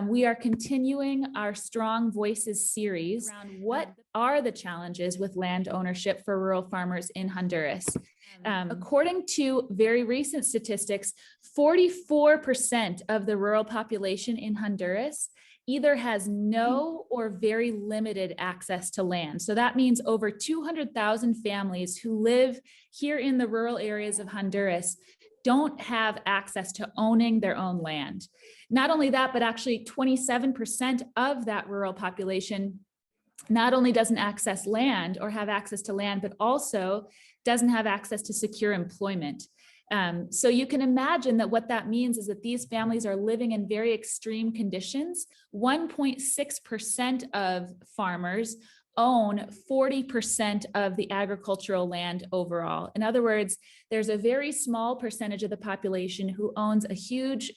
We are continuing our Strong Voices series around what are the challenges with land ownership for rural farmers in Honduras. According to very recent statistics, 44% of the rural population in Honduras either has no or very limited access to land. So that means over 200,000 families who live here in the rural areas of Honduras don't have access to owning their own land. Not only that, but actually 27% of that rural population not only doesn't access land or have access to land, but also doesn't have access to secure employment. So you can imagine that what that means is that these families are living in very extreme conditions. 1.6% of farmers own 40% of the agricultural land overall. In other words, there's a very small percentage of the population who owns a huge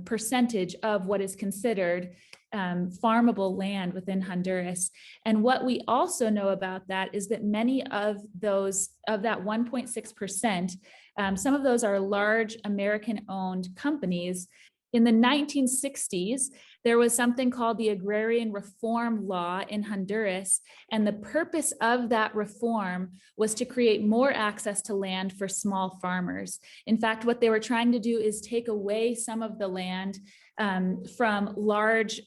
percentage of what is considered farmable land within Honduras. And what we also know about that is that many of those, of that 1.6%, some of those are large American-owned companies. In the 1960s, there was something called the Agrarian Reform Law in Honduras, and the purpose of that reform was to create more access to land for small farmers. In fact, what they were trying to do is take away some of the land from large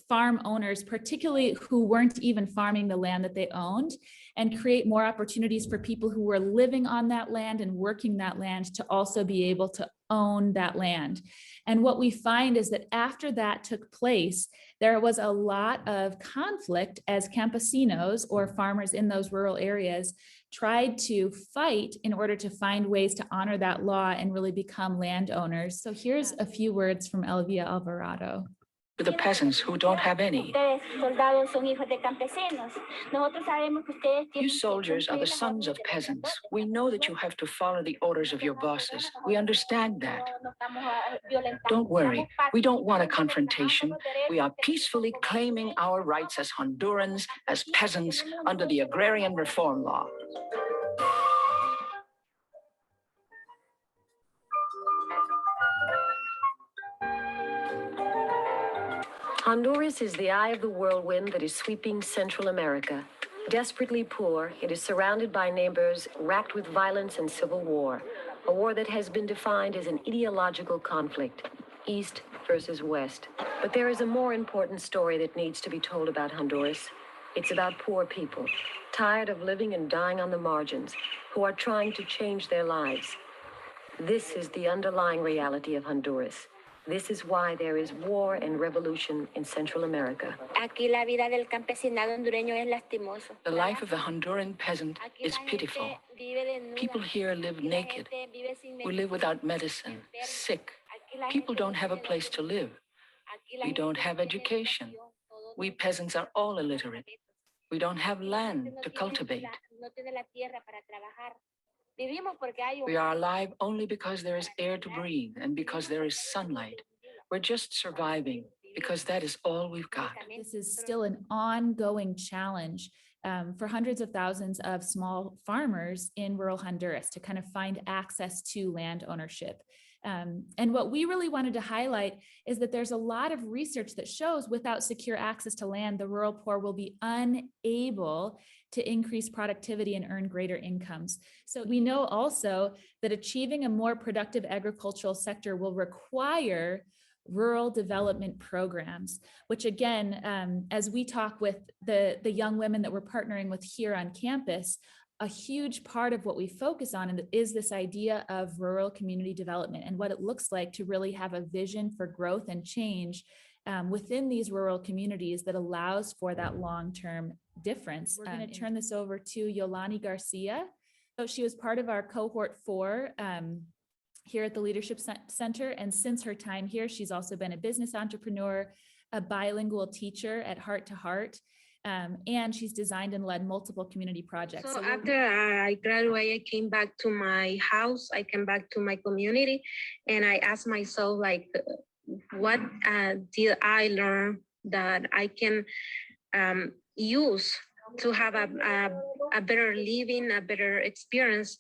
farm owners, particularly who weren't even farming the land that they owned, and create more opportunities for people who were living on that land and working that land to also be able to own that land. And what we find is that after that took place, there was a lot of conflict as campesinos, or farmers in those rural areas, tried to fight in order to find ways to honor that law and really become landowners. So here's a few words from Elvia Alvarado. The peasants who don't have any. You soldiers are the sons of peasants. We know that you have to follow the orders of your bosses. We understand that. Don't worry, we don't want a confrontation. We are peacefully claiming our rights as Hondurans, as peasants, under the Agrarian Reform Law. Honduras is the eye of the whirlwind that is sweeping Central America. Desperately poor, it is surrounded by neighbors racked with violence and civil war, a war that has been defined as an ideological conflict, East versus West. But there is a more important story that needs to be told about Honduras. It's about poor people, tired of living and dying on the margins, who are trying to change their lives. This is the underlying reality of Honduras. This is why there is war and revolution in Central America. The life of the Honduran peasant is pitiful. People here live naked. We live without medicine, sick. People don't have a place to live. We don't have education. We peasants are all illiterate. We don't have land to cultivate. We are alive only because there is air to breathe and because there is sunlight. We're just surviving because that is all we've got. This is still an ongoing challenge for hundreds of thousands of small farmers in rural Honduras to kind of find access to land ownership. And what we really wanted to highlight is that there's a lot of research that shows without secure access to land, the rural poor will be unable to increase productivity and earn greater incomes. So we know also that achieving a more productive agricultural sector will require rural development programs, which again, as we talk with the young women that we're partnering with here on campus, a huge part of what we focus on is this idea of rural community development and what it looks like to really have a vision for growth and change within these rural communities that allows for that long-term difference. We're going to turn this over to Yolani Garcia. So she was part of our cohort 4 here at the Leadership Center. And since her time here, she's also been a business entrepreneur, a bilingual teacher at Heart to Heart, and she's designed and led multiple community projects. So after I graduated, I came back to my house, I came back to my community, and I asked myself, like, what did I learn that I can use to have a better living, a better experience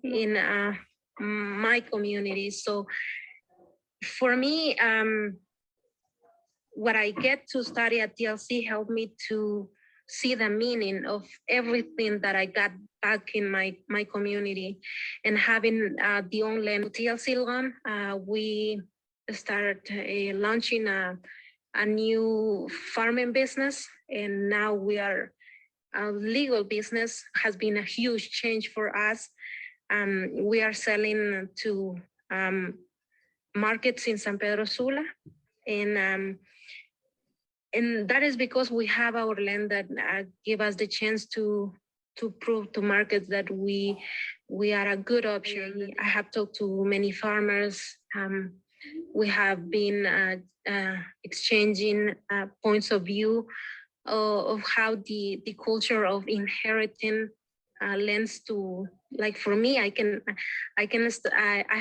in my community? So for me, what I get to study at TLC helped me to see the meaning of everything that I got back in my community. And having the own land TLC loan, we started launching a new farming business, and now we are a legal business. Has been a huge change for us. We are selling to markets in San Pedro Sula, and that is because we have our land that give us the chance to prove to markets that we are a good option. I have talked to many farmers. We have been exchanging points of view of how the culture of inheriting lends to, like, for me, I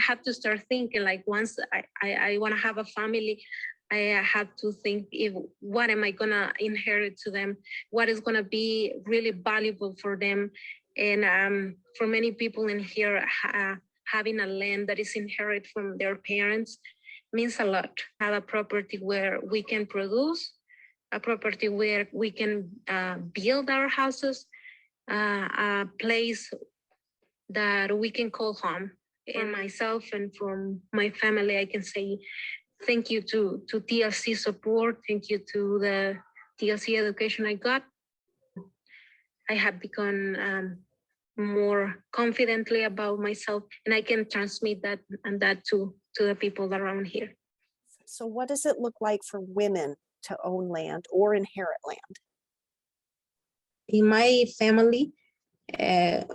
have to start thinking, like, once I want to have a family, I have to think, what am I gonna inherit to them? What is gonna be really valuable for them? And for many people in here, having a land that is inherited from their parents means a lot. Have a property where we can produce, a property where we can build our houses, a place that we can call home. And myself and from my family, I can say thank you to TLC support. Thank you to the TLC education I got. I have become more confidently about myself, and I can transmit that and that to the people around here. So what does it look like for women to own land or inherit land? In my family,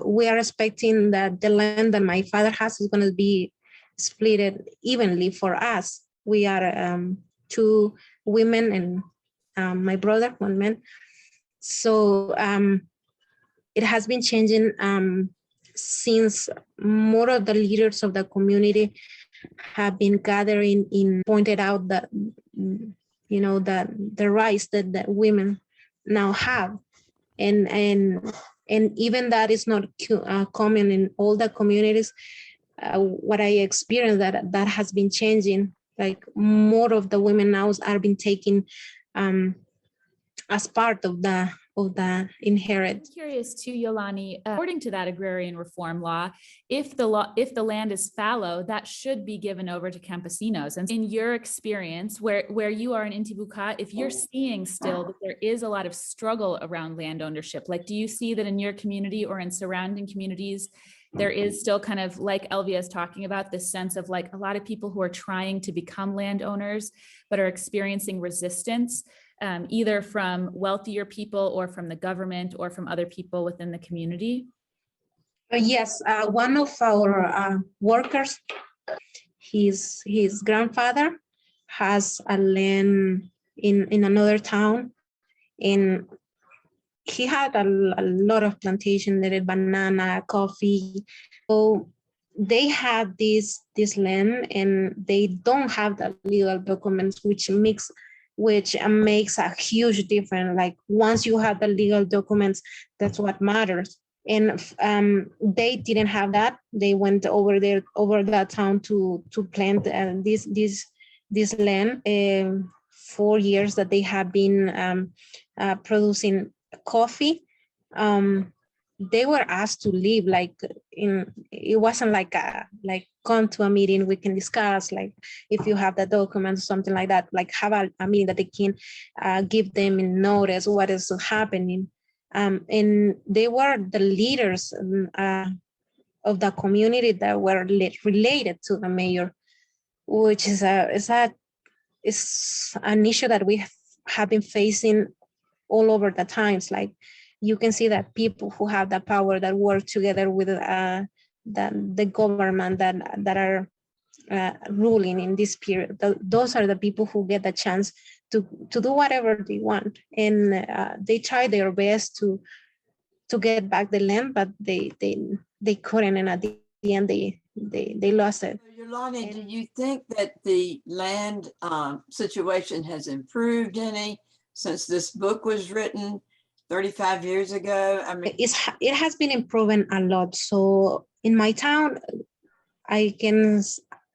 we are expecting that the land that my father has is going to be split evenly for us. We are 2 women and my brother, 1 man. So it has been changing since more of the leaders of the community have been gathering in, pointed out that, that the rights that women now have. And even that is not common in all the communities. What I experienced that has been changing. Like, more of the women now are being taken as part of the inherit. I'm curious too, Yolani, according to that agrarian reform law, if the land is fallow, that should be given over to campesinos. And in your experience, where you are in Intibucá, if you're seeing still that there is a lot of struggle around land ownership, like, do you see that in your community or in surrounding communities, there is still kind of, like Elvia is talking about, this sense of, like, a lot of people who are trying to become landowners, but are experiencing resistance, either from wealthier people or from the government or from other people within the community? Yes, one of our workers, his grandfather has a land in another town, and he had a lot of plantation, little banana, coffee. So they have this land, and they don't have the legal documents, which makes a huge difference. Like, once you have the legal documents, that's what matters. And they didn't have that. They went over that town to plant this land. 4 years that they have been producing coffee. They were asked to leave. Like, it wasn't like come to a meeting, we can discuss, like, if you have the documents, something like that, like have a meeting that they can give them in notice what is happening. And they were the leaders of the community that were related to the mayor, which is an issue that we have been facing all over the times. Like, you can see that people who have the power, that work together with the government that are ruling in this period, those are the people who get the chance to do whatever they want. And they try their best to get back the land, but they couldn't, and at the end they lost it. Yolani, do you think that the land situation has improved any since this book was written 35 years ago? I mean, it has been improving a lot. So in my town, I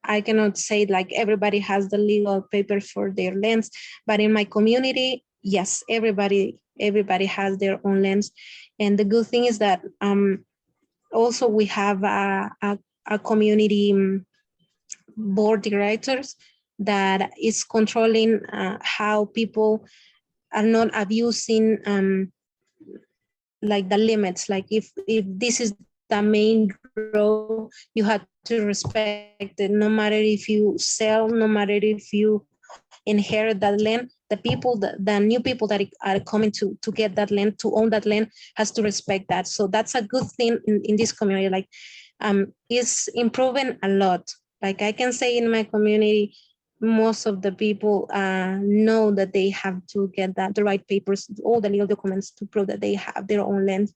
I cannot say like everybody has the legal paper for their lands, but in my community, yes, everybody has their own lands. And the good thing is that also we have a community board directors that is controlling how people are not abusing like the limits. Like if this is the main road, you have to respect it, no matter if you sell, no matter if you inherit that land. The people, the new people that are coming to get that land, to own that land, has to respect that. So that's a good thing in this community. Like it's improving a lot. Like I can say in my community, most of the people know that they have to get the right papers, all the legal documents to prove that they have their own land.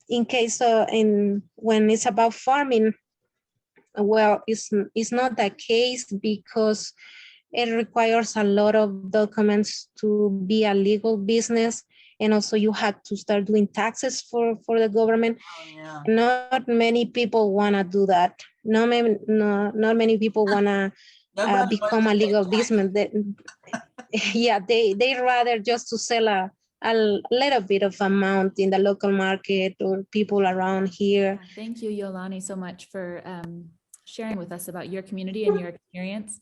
In case when it's about farming, well, it's not the case because it requires a lot of documents to be a legal business. And also you have to start doing taxes for the government. Oh, yeah. Not many people want to do that. Not many people want to Nobody become wants a to pay legal taxes. businessman. Yeah, they rather just to sell a little bit of amount in the local market or people around here. Thank you, Yolani, so much for sharing with us about your community and your experience.